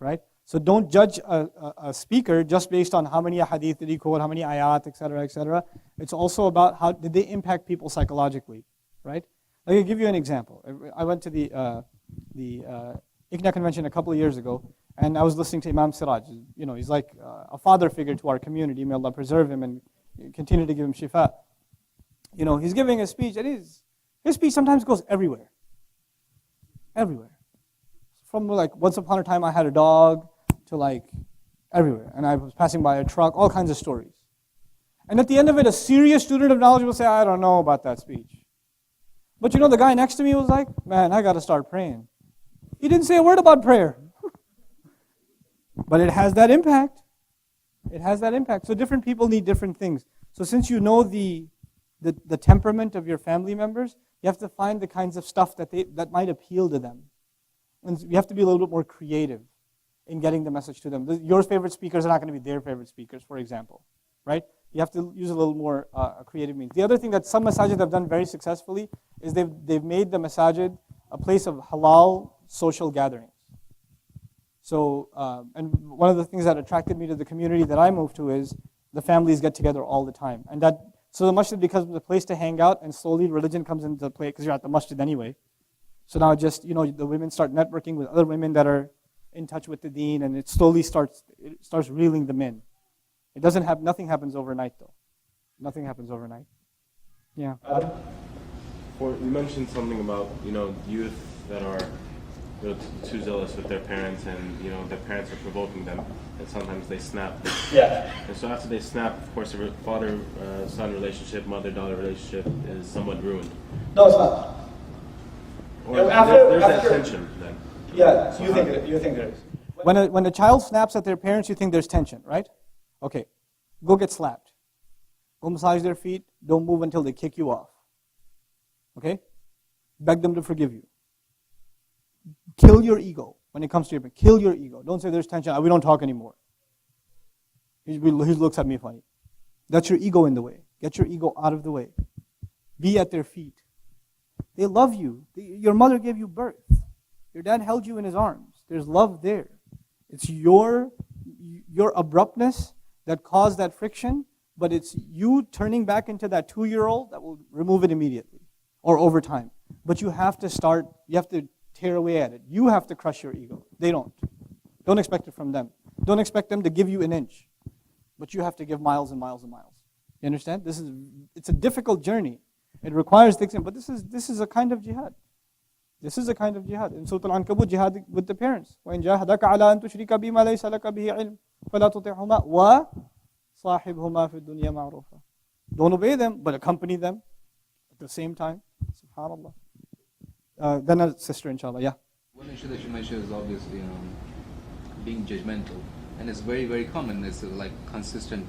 right? So don't judge a speaker just based on how many hadith did he quote, how many ayat, etc., etc. It's also about how did they impact people psychologically, right? Let me give you an example. I went to the ICNA convention a couple of years ago, and I was listening to Imam Siraj. You know, he's like a father figure to our community. May Allah preserve him and continue to give him shifa. You know, he's giving a speech, and his speech sometimes goes everywhere. Everywhere. From like, once upon a time I had a dog, to like everywhere. And I was passing by a truck, all kinds of stories. And at the end of it, a serious student of knowledge will say, I don't know about that speech. But you know, the guy next to me was like, man, I got to start praying. He didn't say a word about prayer. But it has that impact. It has that impact. So different people need different things. So since you know the temperament of your family members, you have to find the kinds of stuff that might appeal to them. And you have to be a little bit more creative in getting the message to them. Your favorite speakers are not going to be their favorite speakers, for example, right? You have to use a little more creative means. The other thing that some masajid have done very successfully is they've made the masajid a place of halal social gatherings. So, and one of the things that attracted me to the community that I moved to is the families get together all the time. And so the masjid becomes a place to hang out, and slowly religion comes into play because you're at the masjid anyway. So now just, you know, the women start networking with other women that are in touch with the deen, and it slowly starts reeling them in. It doesn't have, nothing happens overnight though. Nothing happens overnight. Yeah. You mentioned something about, you know, youth that are, you know, too zealous with their parents, and, you know, their parents are provoking them, and sometimes they snap. Yeah. And so after they snap, of course, the father-son relationship, mother-daughter relationship is somewhat ruined. No, it's not. Or there's that tension then. Yeah, so you think there is. When a child snaps at their parents, you think there's tension, right? Okay, go get slapped. Go massage their feet. Don't move until they kick you off. Okay? Beg them to forgive you. Kill your ego when it comes to your parents. Kill your ego. Don't say there's tension. We don't talk anymore. He looks at me funny. That's your ego in the way. Get your ego out of the way. Be at their feet. They love you. Your mother gave you birth. Your dad held you in his arms. There's love there. It's your abruptness that caused that friction, but it's you turning back into that 2-year-old that will remove it immediately or over time. But you have to tear away at it. You have to crush your ego. They don't. Don't expect it from them. Don't expect them to give you an inch, but you have to give miles and miles and miles. You understand? It's a difficult journey. It requires thick, but this is a kind of jihad. This is a kind of jihad. In Surah Al-Ankabut, jihad with the parents. وَإِنْ جَاهَدَكَ عَلَىٰ أَن تُشْرِكَ بِمَا لَيْسَ لَكَ بِهِ عِلْمٍ فَلَا تُطِعْهُمَا وَصَاحِبْهُمَا فِي الدُّنْيَا مَعْرُوفًا. Don't obey them, but accompany them at the same time. SubhanAllah. Then a sister, inshallah. Yeah. One issue that you mentioned is obviously being judgmental. And it's very, very common. It's like consistent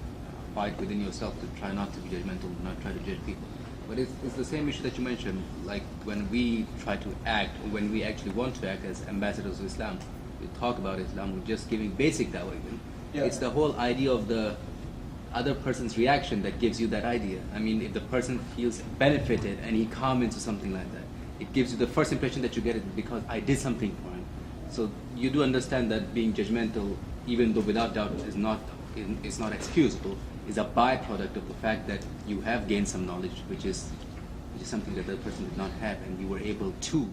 fight within yourself to try not to be judgmental, not try to judge people. But it's the same issue that you mentioned, like when we try to act, or when we actually want to act as ambassadors of Islam, we talk about Islam, we're just giving basic dawah. Yeah. It's the whole idea of the other person's reaction that gives you that idea. I mean, if the person feels benefited and he comments or something like that, it gives you the first impression that you get it because I did something for him. So you do understand that being judgmental, even though without doubt is not excusable, is a byproduct of the fact that you have gained some knowledge, which is something that the other person did not have, and you were able to.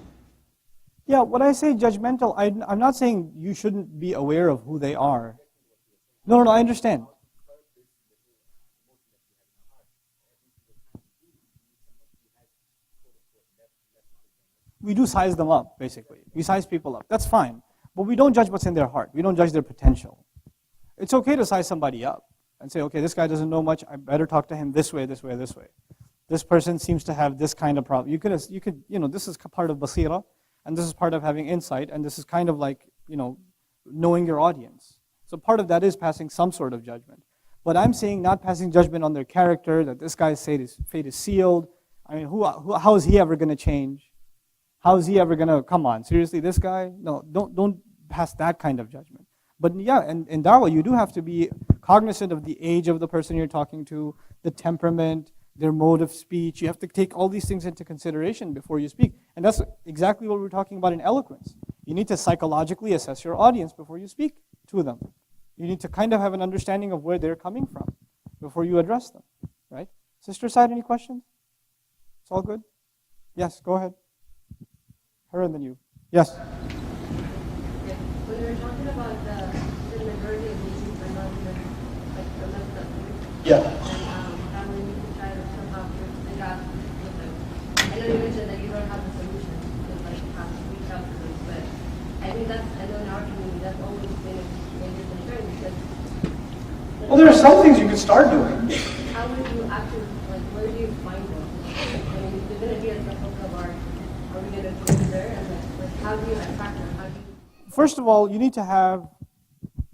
Yeah, when I say judgmental, I'm not saying you shouldn't be aware of who they are. No, I understand. We do size them up, basically. We size people up. That's fine. But we don't judge what's in their heart. We don't judge their potential. It's okay to size somebody up and say, okay, this guy doesn't know much. I better talk to him this way, this way, this way. This person seems to have this kind of problem. You could, this is part of basira, and this is part of having insight, and this is kind of like, knowing your audience. So part of that is passing some sort of judgment. But I'm saying not passing judgment on their character, that this guy's fate is sealed. I mean, how is he ever going to change? How is he ever going to, come on, seriously, this guy? No, don't pass that kind of judgment. But yeah, in da'wah, you do have to be cognizant of the age of the person you're talking to, the temperament, their mode of speech. You have to take all these things into consideration before you speak. And that's exactly what we're talking about in eloquence. You need to psychologically assess your audience before you speak to them. You need to kind of have an understanding of where they're coming from before you address them, right? Sister side, any questions? It's all good? Yes, go ahead. Her and then you. Yes? Yeah. When we were talking about the majority of meetings are not even like the left of Yeah. and how we need to try to somehow bridge the gap with them. I know you mentioned that you don't have the solution to like how to reach out to them, but I think I know in our community that's always been a major concern because Well, there are some things you can start doing. how would you actually, like, where do you find them? I mean, you're going to be at the hook of our, are we going to go there? And like, how do you attract them? How do you... First of all, you need to have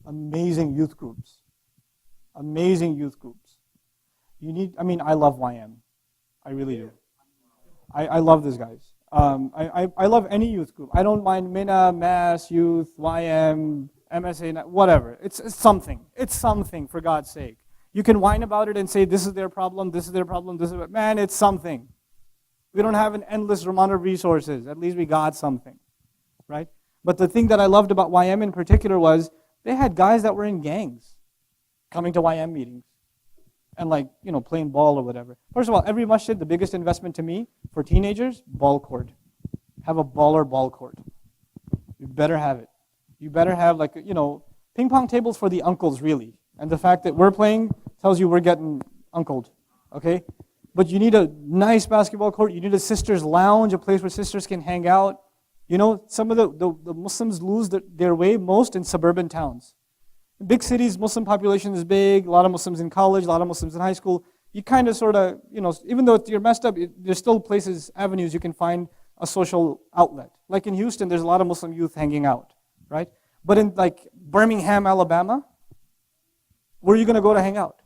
amazing youth groups. Amazing youth groups. I love YM. I really do. I love these guys. I love any youth group. I don't mind Mina, Mass, Youth, YM, MSA, whatever. It's something. It's something, for God's sake. You can whine about it and say, this is their problem, this is their problem, this is it. Man, it's something. We don't have an endless amount of resources. At least we got something, right? But the thing that I loved about YM in particular was they had guys that were in gangs coming to YM meetings and playing ball or whatever. First of all, every masjid, the biggest investment to me for teenagers, ball court. Have a baller ball court. You better have it. You better have ping pong tables for the uncles really. And the fact that we're playing tells you we're getting uncled, okay? But you need a nice basketball court. You need a sisters' lounge, a place where sisters can hang out. Some of the Muslims lose their way most in suburban towns. In big cities, Muslim population is big, a lot of Muslims in college, a lot of Muslims in high school. You kind of sort of, even though you're messed up, there's still places, avenues you can find a social outlet. Like in Houston, there's a lot of Muslim youth hanging out, right? But in Birmingham, Alabama, where are you going to go to hang out?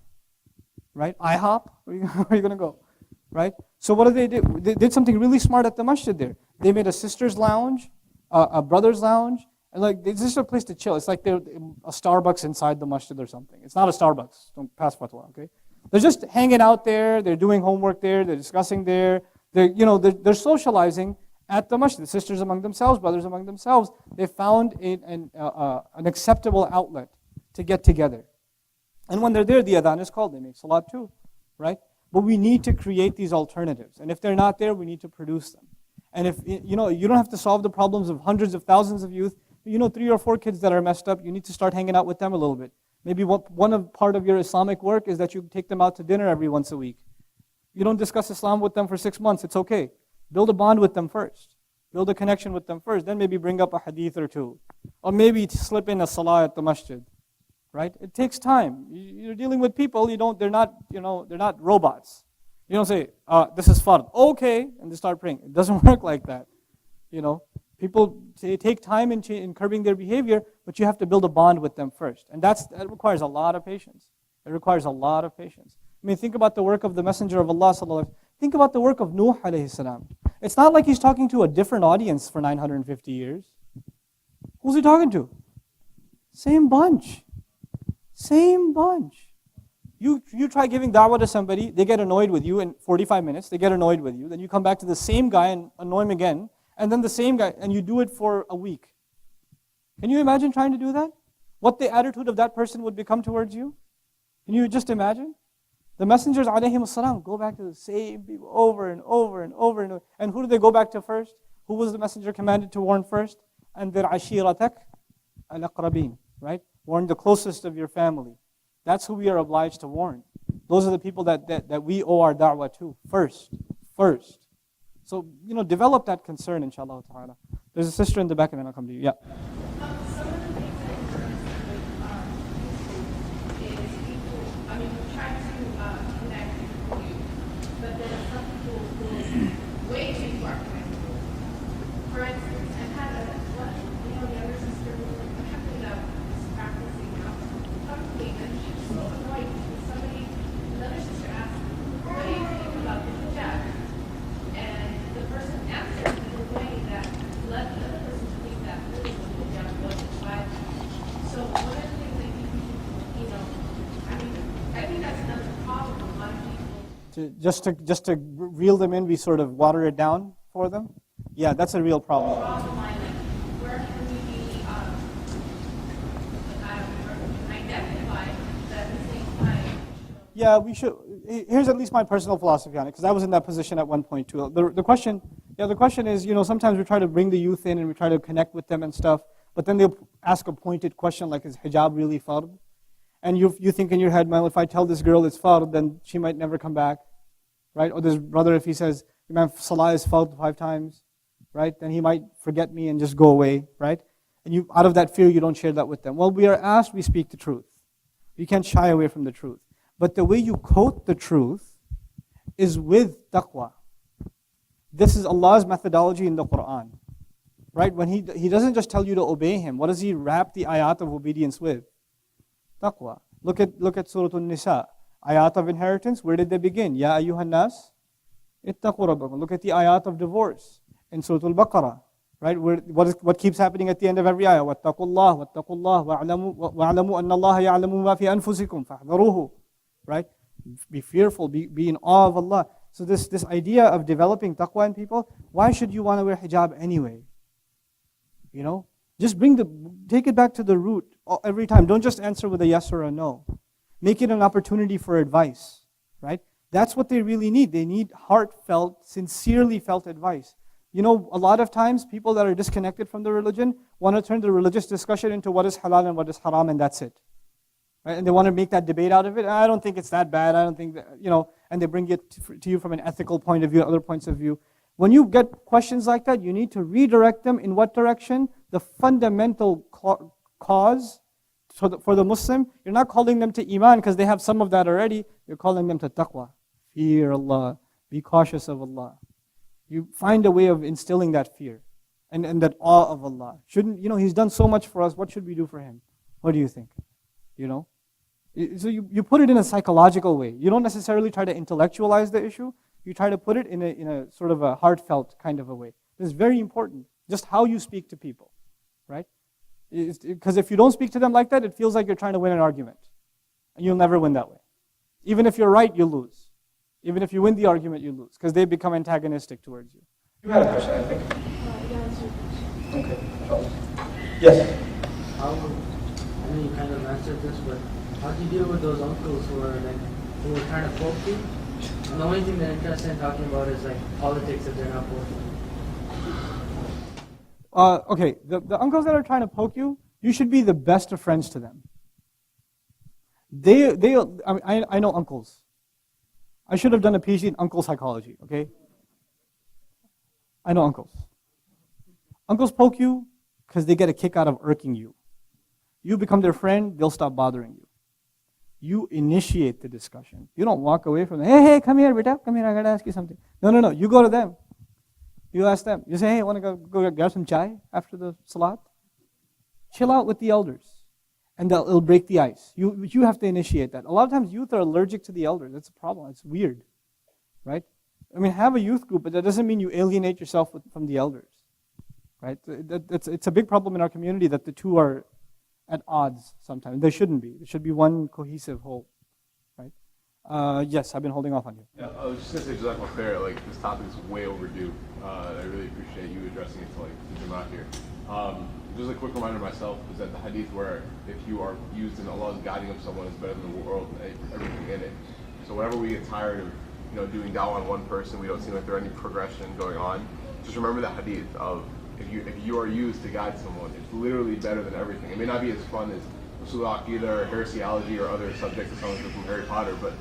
Right? IHOP? Where are you going to go? Right? So what did they do? They did something really smart at the masjid there. They made a sister's lounge, a brother's lounge, and it's just a place to chill. It's like they're a Starbucks inside the masjid or something. It's not a Starbucks. Don't pass fatwa, okay? They're just hanging out there. They're doing homework there. They're discussing there. They're socializing at the masjid. The sisters among themselves, brothers among themselves. They found an acceptable outlet to get together. And when they're there, the adhan is called. They make salat too, right? But we need to create these alternatives. And if they're not there, we need to produce them. And if, you don't have to solve the problems of hundreds of thousands of youth. 3 or 4 kids that are messed up, you need to start hanging out with them a little bit. Maybe part of your Islamic work is that you take them out to dinner every once a week. You don't discuss Islam with them for 6 months, it's okay. Build a bond with them first. Build a connection with them first. Then maybe bring up a hadith or two. Or maybe slip in a salah at the masjid. Right? It takes time. You're dealing with people. They're not robots. You don't say, this is fard. Okay, and they start praying. It doesn't work like that. People take time in curbing their behavior, but you have to build a bond with them first. And that requires a lot of patience. It requires a lot of patience. Think about the work of the Messenger of Allah sallallahu alaihi wasallam. Think about the work of Nuh alayhi salam. It's not like he's talking to a different audience for 950 years. Who's he talking to? Same bunch. Same bunch. You try giving da'wah to somebody, they get annoyed with you in 45 minutes, they get annoyed with you, then you come back to the same guy and annoy him again, and then the same guy, and you do it for a week. Can you imagine trying to do that? What the attitude of that person would become towards you? Can you just imagine? The messengers, alayhim as-salam, go back to the same people over and over and over and over. And who did they go back to first? Who was the messenger commanded to warn first? Andir ashiratak al-aqrabin, right? Warn the closest of your family. That's who we are obliged to warn. Those are the people that we owe our da'wah to first. So, develop that concern, inshallah ta'ala. There's a sister in the back and then I'll come to you. Yeah. Some of the things that encourage is people, we try to connect with you, but there are some people who way too far connected. For instance, I've had younger sister who is practicing now publicly, and she's so annoyed because another sister asked, what do you think about the hijab? And the person answered in a way that led the other person to think that really the hijab wasn't Bible. So one of the things that I think that's another problem. A lot of people Just to reel them in, we sort of water it down for them. Yeah, that's a real problem. draw the line, like where can we be identified that at the same time. Yeah, we should. Here's at least my personal philosophy on it, because I was in that position at one point too. The question is, sometimes we try to bring the youth in and we try to connect with them and stuff, but then they'll ask a pointed question like, is hijab really fard? And you think in your head, well, if I tell this girl it's fard, then she might never come back, right? Or this brother, if he says, Imam, salah is fard 5 times, right? Then he might forget me and just go away, right? And out of that fear, you don't share that with them. Well, we are asked, we speak the truth. You can't shy away from the truth. But the way you quote the truth is with taqwa. This is Allah's methodology in the Quran. Right? When He doesn't just tell you to obey Him, what does He wrap the ayat of obedience with? Taqwa. Look at Surah An-Nisa. Ayat of inheritance, where did they begin? Ya ayyuhan nas, ittaqu rabbakum. Look at the ayat of divorce in Surah Al-Baqarah. Right? What keeps happening at the end of every ayah? Wattaqullah, wa'alamu anna Allah ya'lamu ma fi anfusikum, fahdharuhu. Right? Be fearful, be in awe of Allah. So this idea of developing taqwa in people, why should you want to wear hijab anyway? Just take it back to the root every time. Don't just answer with a yes or a no. Make it an opportunity for advice, right? That's what they really need. They need heartfelt, sincerely felt advice. A lot of times people that are disconnected from the religion want to turn the religious discussion into what is halal and what is haram, and that's it. Right? And they want to make that debate out of it. I don't think it's that bad. I don't think that, and they bring it to you from an ethical point of view, other points of view. When you get questions like that, you need to redirect them in what direction? The fundamental cause for the Muslim. You're not calling them to Iman because they have some of that already. You're calling them to taqwa. Fear Allah. Be cautious of Allah. You find a way of instilling that fear and that awe of Allah. He's done so much for us. What should we do for Him? What do you think? So you put it in a psychological way. You don't necessarily try to intellectualize the issue. You try to put it in a sort of a heartfelt kind of a way. This is very important. Just how you speak to people, right? Because if you don't speak to them like that, it feels like you're trying to win an argument. And you'll never win that way. Even if you're right, you'll lose. Even if you win the argument, you lose. Because they become antagonistic towards you. You had a question, I think. Okay. Yes. I know you kind of answered this, but how do you deal with those uncles who are trying to poke you? And the only thing they're interested in talking about is politics if they're not poking. Okay, the uncles that are trying to poke you, you should be the best of friends to them. I know uncles. I should have done a PhD in uncle psychology, okay? I know uncles. Uncles poke you because they get a kick out of irking you. You become their friend, they'll stop bothering you. You initiate the discussion. You don't walk away from them. Hey, come here, beta. Come here, I got to ask you something. No. You go to them. You ask them. You say, hey, want to go grab some chai after the salat? Chill out with the elders. And it'll break the ice. You have to initiate that. A lot of times youth are allergic to the elders. That's a problem. It's weird. Right? Have a youth group, but that doesn't mean you alienate yourself from the elders. Right? It's a big problem in our community that the two are at odds sometimes. They shouldn't be. It should be one cohesive whole. Right? Yes, I've been holding off on you. Yeah, I was just gonna say, Jazakallah khair, like this topic is way overdue. I really appreciate you addressing it to like the Jamaat here. Just a quick reminder myself is that the hadith where if you are used in Allah's guiding of someone is better than the world and everything in it. So whenever we get tired of doing dawah on one person, we don't seem like there's any progression going on. Just remember the hadith of if you are used to guide someone, it's literally better than everything. It may not be as fun as Usul Aqidah or heresiology or other subjects that someone from Harry Potter, but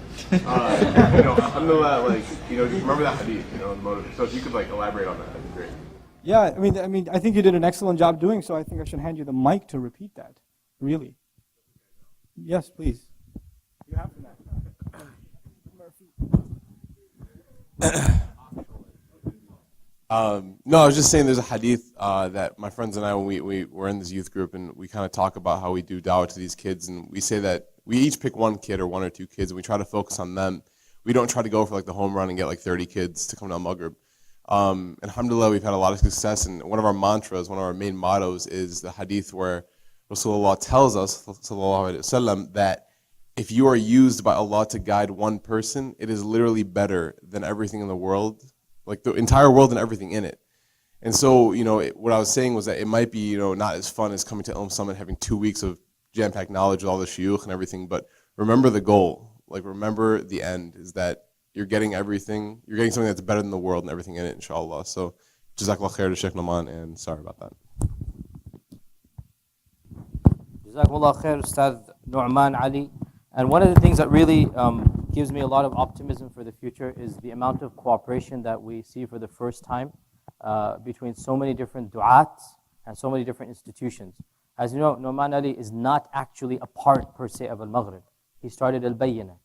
alhamdulillah, just remember that hadith, and motivate. So if you could elaborate on that, that'd be great. Yeah, I think you did an excellent job doing so. I think I should hand you the mic to repeat that. Really. Yes, please. You have that. No, I was just saying there's a hadith that my friends and I, when we were in this youth group, and we kind of talk about how we do dawah to these kids, and we say that we each pick one kid or one or two kids, and we try to focus on them. We don't try to go for the home run and get 30 kids to come to Al-Maghrib. Alhamdulillah, we've had a lot of success, and one of our mantras, one of our main mottos is the hadith where Rasulullah tells us, sallallahu alaihi wasallam, that if you are used by Allah to guide one person, it is literally better than everything in the world, like the entire world and everything in it. And so, what I was saying was that it might be, not as fun as coming to Ilm Summit, having 2 weeks of jam-packed knowledge with all the shuyukh and everything, but remember the goal. Remember the end is that you're getting everything, you're getting something that's better than the world and everything in it, inshallah. So, Jazakallah khair to Sheikh Nouman, and sorry about that. Jazakallah khair, Ustad Nouman Ali. And one of the things that really gives me a lot of optimism for the future is the amount of cooperation that we see for the first time between so many different du'at and so many different institutions. As you know, Nouman Ali is not actually a part per se of Al-Maghrib. He started Al-Bayyinah.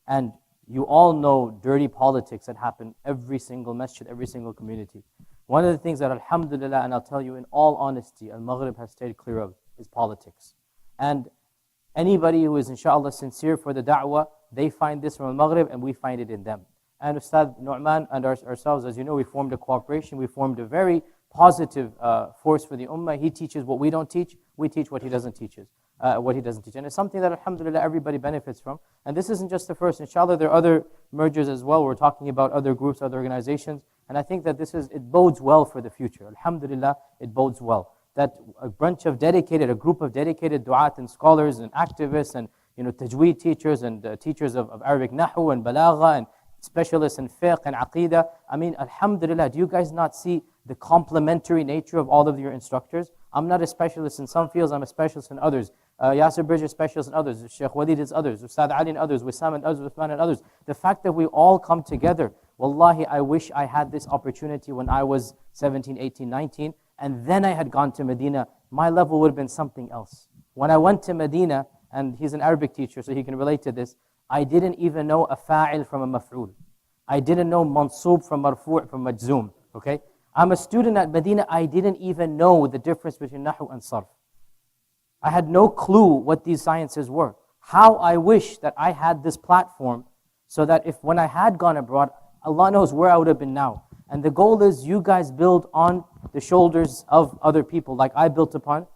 And you all know dirty politics that happen every single masjid, every single community. One of the things that alhamdulillah, and I'll tell you in all honesty, Al-Maghrib has stayed clear of is politics. And anybody who is inshallah sincere for the da'wah, they find this from Al-Maghrib and we find it in them. And Ustad Nouman and ourselves, as you know, we formed a cooperation, we formed a very positive force for the ummah. He teaches what we don't teach, we teach what he doesn't teach. And it's something that alhamdulillah everybody benefits from. And this isn't just the first. Inshallah there are other mergers as well. We're talking about other groups, other organizations. And I think that it bodes well for the future. Alhamdulillah, it bodes well. That a group of dedicated du'at and scholars and activists and tajweed teachers and teachers of Arabic nahu and balagha and specialists in fiqh and aqidah. Alhamdulillah, do you guys not see the complementary nature of all of your instructors? I'm not a specialist in some fields, I'm a specialist in others. Yasir Bridge is a specialist in others, Sheikh Walid is others, Ustad Ali and others, Wissam and others, Uthman and others. The fact that we all come together, wallahi, I wish I had this opportunity when I was 17, 18, 19, and then I had gone to Medina, my level would have been something else. When I went to Medina, and he's an Arabic teacher, so he can relate to this, I didn't even know a fa'il from a maf'ul. I didn't know mansub from marfu' from majzoom, okay? I'm a student at Medina, I didn't even know the difference between nahu and sarf. I had no clue what these sciences were. How I wish that I had this platform so that when I had gone abroad, Allah knows where I would have been now. And the goal is you guys build on the shoulders of other people like I built upon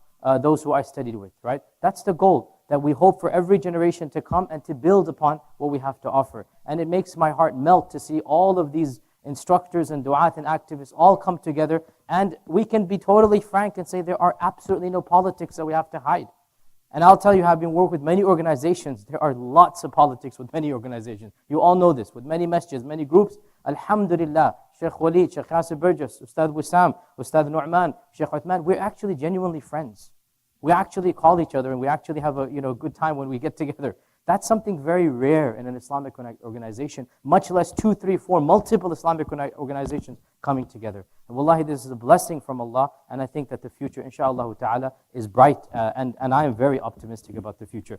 those who I studied with, right? That's the goal, that we hope for every generation to come and to build upon what we have to offer. And it makes my heart melt to see all of these instructors and du'at and activists all come together, and we can be totally frank and say there are absolutely no politics that we have to hide. And I'll tell you, having worked with many organizations, there are lots of politics with many organizations. You all know this, with many masjids, many groups. Alhamdulillah, Sheikh Walid, Sheikh Yasir Burgess, Ustad Wissam, Ustad Nouman, Sheikh Uthman, we're actually genuinely friends. We actually call each other and we actually have a good time when we get together. That's something very rare in an Islamic organization, much less 2, 3, 4 multiple Islamic organizations coming together. And wallahi, this is a blessing from Allah, and I think that the future, inshallah ta'ala, is bright, and I am very optimistic about the future.